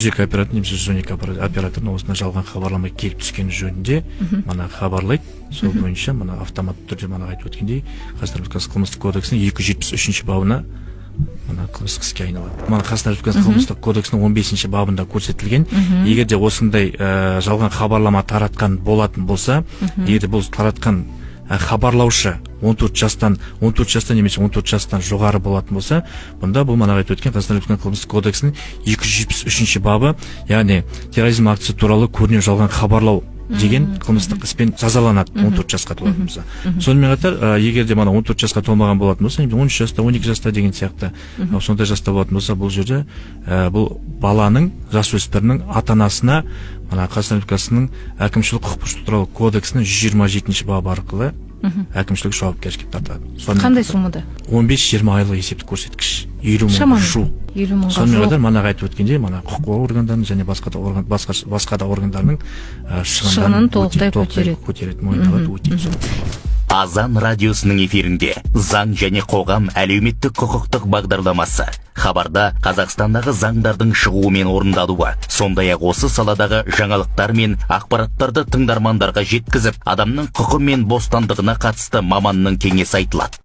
Жеке оператор немесе 112 операторына осындай жалған хабарлама келіп түскені жөнінде мана хабарлайды. Сол бойынша мана автоматты түрде мана айтып өткендей Қазақстан Республикасы қылмыстық кодексінің 273 бабына мана қылмыстық іске айналады. Мана Қазақстан Республикасы қылмыстық кодексінің 15 бабында көрсетілген, егер де осындай жалған хабарлама таратқан болатын болса, егер де бұл таратқан хабарлаушы 14 жастан немесе 14 жастан жоғары болатын болса, бұнда бұл мана айтып өткен Қазақстан Республикасы қылмыстық кодексінің 273 бабы, яғни терроризм актісі туралы көрінеу жалған хабарлау деген қылмыстық іспен жазаланады 14 жасқа толатын болса. Сонымен қатар, егер де мана 14 жасқа толмаған болатын болса, 13 жаста, 12 жаста деген сияқты сондай жаста болатын болса, бұл жерде бұл баланың, жасөспірінің ата-анасына мана Қазақстан Республикасының әкімшілік құқық бұзушылық туралы кодексінің 127 бабы арқылы әкімшілік жауапкершілікке тартылады. Қандай сомада? 15-20 айлық есептік көрсеткіш. 50 мыңға шу. Сонымен қатар мана айтып өткенде, мана құқық қорғау органдарының және басқа да органдарының шығынын толықтай көтереді, мойындалады, өтейді. Азан радиосының эфирінде заң және қоғам әлеуметтік құқықтық бағдарламасы. Хабарда Қазақстандағы заңдардың шығуы мен орындалуы, сондай-ақ осы саладағы жаңалықтар мен ақпараттарды тыңдармандарға жеткізіп, адамның құқы мен бостандығына қатысты маманның кеңесі айтылады.